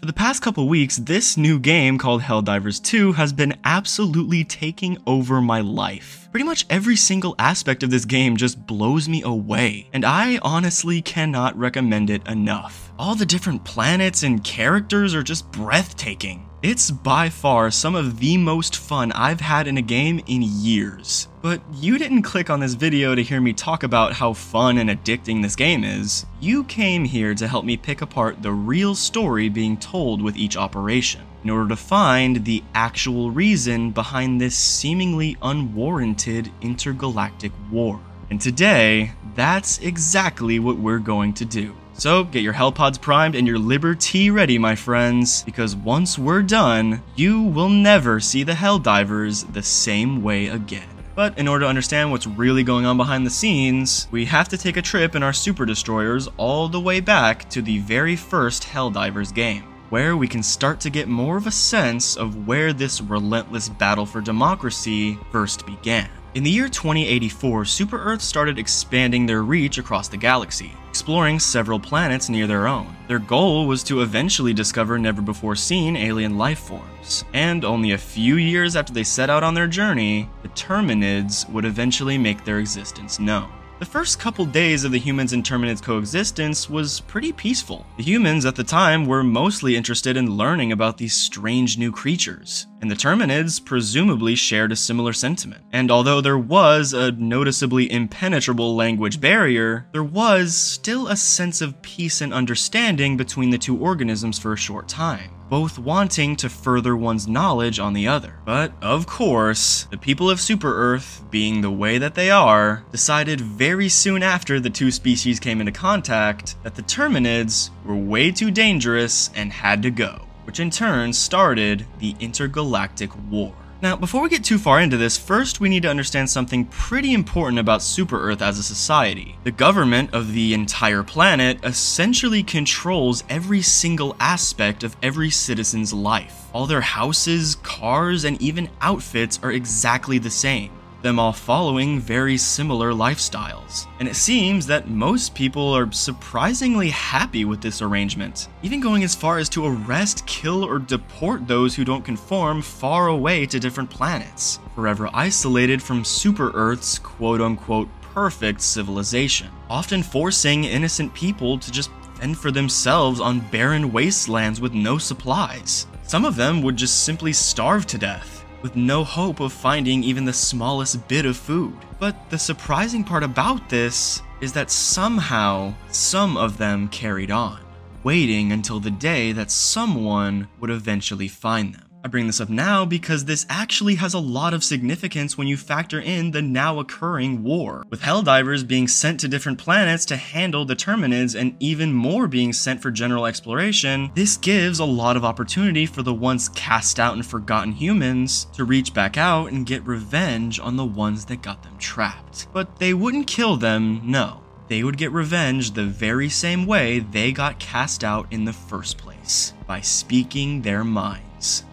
For the past couple weeks, this new game called Helldivers 2 has been absolutely taking over my life. Pretty much every single aspect of this game just blows me away, and I honestly cannot recommend it enough. All the different planets and characters are just breathtaking. It's by far some of the most fun I've had in a game in years. But you didn't click on this video to hear me talk about how fun and addicting this game is. You came here to help me pick apart the real story being told with each operation, in order to find the actual reason behind this seemingly unwarranted intergalactic war. And today, that's exactly what we're going to do. So get your Hellpods primed and your Liberty ready, my friends, because once we're done, you will never see the Helldivers the same way again. But in order to understand what's really going on behind the scenes, we have to take a trip in our super destroyers all the way back to the very first Helldivers game, where we can start to get more of a sense of where this relentless battle for democracy first began. In the year 2084, Super Earth started expanding their reach across the galaxy, exploring several planets near their own. Their goal was to eventually discover never-before-seen alien life forms, and only a few years after they set out on their journey, the Terminids would eventually make their existence known. The first couple days of the humans and Terminids coexistence was pretty peaceful. The humans at the time were mostly interested in learning about these strange new creatures, and the Terminids presumably shared a similar sentiment. And although there was a noticeably impenetrable language barrier, there was still a sense of peace and understanding between the two organisms for a short time, both wanting to further one's knowledge on the other. But of course, the people of Super Earth, being the way that they are, decided very soon after the two species came into contact that the Terminids were way too dangerous and had to go, which in turn started the intergalactic war. Now, before we get too far into this, first we need to understand something pretty important about Super Earth as a society. The government of the entire planet essentially controls every single aspect of every citizen's life. All their houses, cars, and even outfits are exactly the same, them all following very similar lifestyles. And it seems that most people are surprisingly happy with this arrangement, even going as far as to arrest, kill, or deport those who don't conform far away to different planets, forever isolated from Super Earth's quote-unquote perfect civilization, often forcing innocent people to just fend for themselves on barren wastelands with no supplies. Some of them would just simply starve to death, with no hope of finding even the smallest bit of food. But the surprising part about this is that somehow, some of them carried on, waiting until the day that someone would eventually find them. I bring this up now because this actually has a lot of significance when you factor in the now occurring war. With Helldivers being sent to different planets to handle the Terminids and even more being sent for general exploration, this gives a lot of opportunity for the once cast out and forgotten humans to reach back out and get revenge on the ones that got them trapped. But they wouldn't kill them, no. They would get revenge the very same way they got cast out in the first place, by speaking their minds.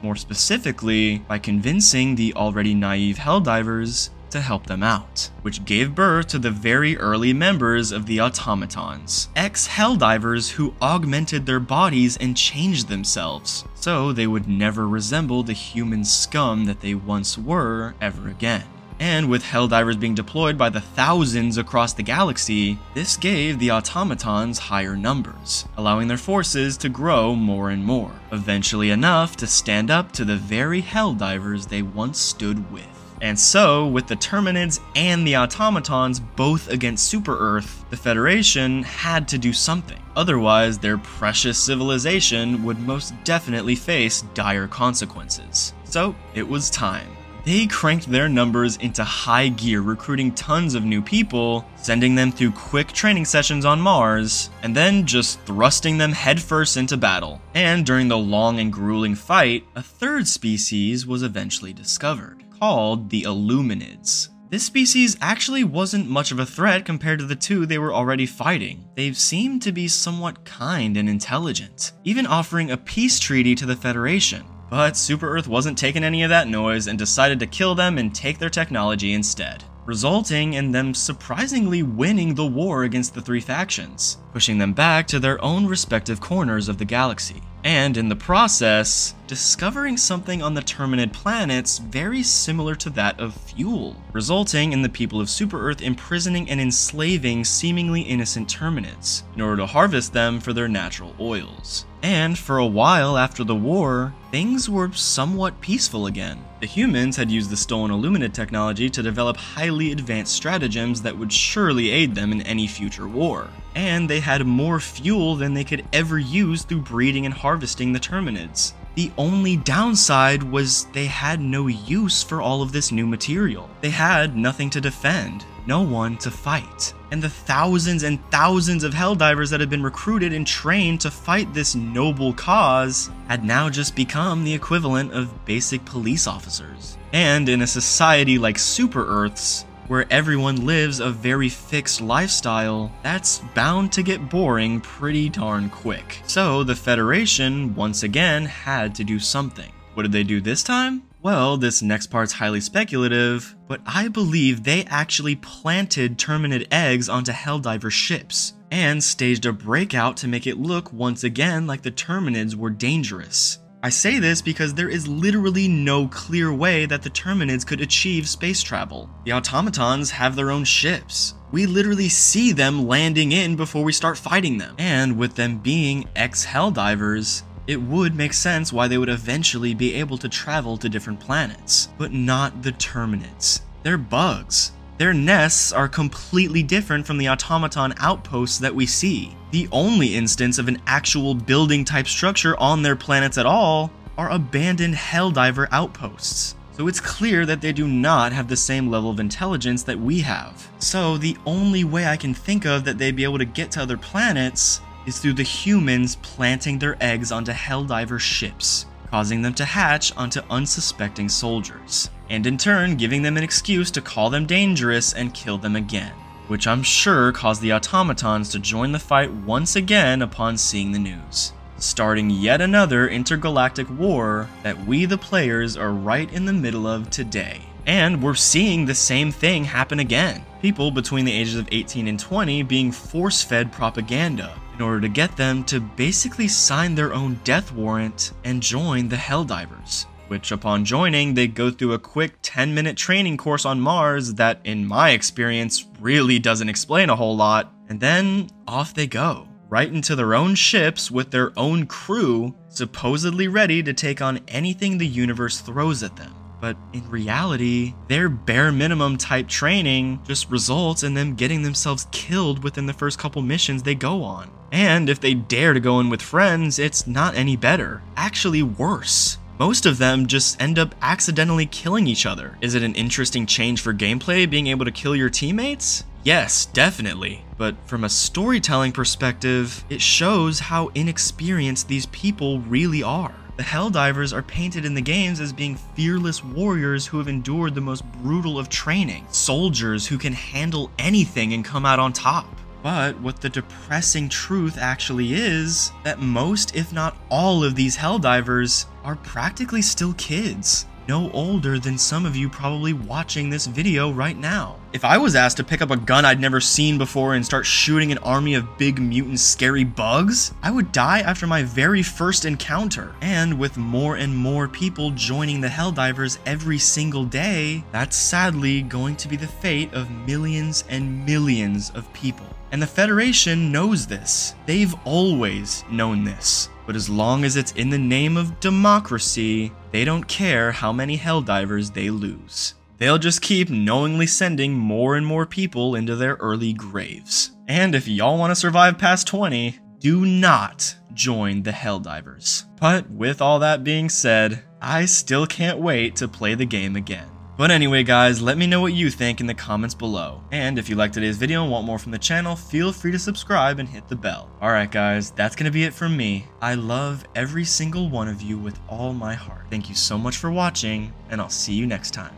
More specifically, by convincing the already naive Helldivers to help them out, which gave birth to the very early members of the Automatons, ex-Helldivers who augmented their bodies and changed themselves, so they would never resemble the human scum that they once were ever again. And with Helldivers being deployed by the thousands across the galaxy, this gave the Automatons higher numbers, allowing their forces to grow more and more, eventually enough to stand up to the very Helldivers they once stood with. And so, with the Terminids and the Automatons both against Super Earth, the Federation had to do something. Otherwise, their precious civilization would most definitely face dire consequences. So, it was time. They cranked their numbers into high gear, recruiting tons of new people, sending them through quick training sessions on Mars, and then just thrusting them headfirst into battle. And during the long and grueling fight, a third species was eventually discovered, called the Illuminids. This species actually wasn't much of a threat compared to the two they were already fighting. They seemed to be somewhat kind and intelligent, even offering a peace treaty to the Federation. But Super Earth wasn't taking any of that noise and decided to kill them and take their technology instead, resulting in them surprisingly winning the war against the three factions, pushing them back to their own respective corners of the galaxy. and in the process, discovering something on the Terminid planets very similar to that of fuel, resulting in the people of Super-Earth imprisoning and enslaving seemingly innocent Terminids in order to harvest them for their natural oils. And for a while after the war, things were somewhat peaceful again. The humans had used the stolen Illuminid technology to develop highly advanced stratagems that would surely aid them in any future war. And they had more fuel than they could ever use through breeding and harvesting the Terminids. The only downside was they had no use for all of this new material. They had nothing to defend, no one to fight. And the thousands and thousands of Helldivers that had been recruited and trained to fight this noble cause had now just become the equivalent of basic police officers. And in a society like Super-Earth's, where everyone lives a very fixed lifestyle, that's bound to get boring pretty darn quick. So the Federation, once again, had to do something. What did they do this time? Well, this next part's highly speculative, but I believe they actually planted Terminid eggs onto Helldiver ships, and staged a breakout to make it look once again like the Terminids were dangerous. I say this because there is literally no clear way that the Terminids could achieve space travel. The automatons have their own ships. We literally see them landing in before we start fighting them. And with them being ex-Helldivers, it would make sense why they would eventually be able to travel to different planets. But not the Terminids. They're bugs. Their nests are completely different from the automaton outposts that we see. The only instance of an actual building type structure on their planets at all are abandoned Helldiver outposts. So it's clear that they do not have the same level of intelligence that we have. So the only way I can think of that they'd be able to get to other planets is through the humans planting their eggs onto Helldiver ships, causing them to hatch onto unsuspecting soldiers, and in turn giving them an excuse to call them dangerous and kill them again, which I'm sure caused the automatons to join the fight once again upon seeing the news, starting yet another intergalactic war that we the players are right in the middle of today. And we're seeing the same thing happen again. People between the ages of 18 and 20 being force-fed propaganda in order to get them to basically sign their own death warrant and join the Helldivers, which upon joining, they go through a quick 10-minute training course on Mars that, in my experience, really doesn't explain a whole lot, and then off they go, right into their own ships with their own crew, supposedly ready to take on anything the universe throws at them. But in reality, their bare minimum type training just results in them getting themselves killed within the first couple missions they go on. And if they dare to go in with friends, it's not any better. Actually worse. Most of them just end up accidentally killing each other. Is it an interesting change for gameplay, being able to kill your teammates? Yes, definitely. But from a storytelling perspective, it shows how inexperienced these people really are. The Helldivers are painted in the games as being fearless warriors who have endured the most brutal of training, soldiers who can handle anything and come out on top. But what the depressing truth actually is that most, if not all, of these Helldivers are practically still kids, no older than some of you probably watching this video right now. If I was asked to pick up a gun I'd never seen before and start shooting an army of big mutant scary bugs, I would die after my very first encounter. And with more and more people joining the Helldivers every single day, that's sadly going to be the fate of millions and millions of people. And the Federation knows this. They've always known this. But as long as it's in the name of democracy, they don't care how many Helldivers they lose. They'll just keep knowingly sending more and more people into their early graves. And if y'all want to survive past 20, do not join the Helldivers. But with all that being said, I still can't wait to play the game again. But anyway guys, let me know what you think in the comments below. And if you liked today's video and want more from the channel, feel free to subscribe and hit the bell. Alright guys, that's gonna be it from me. I love every single one of you with all my heart. Thank you so much for watching, and I'll see you next time.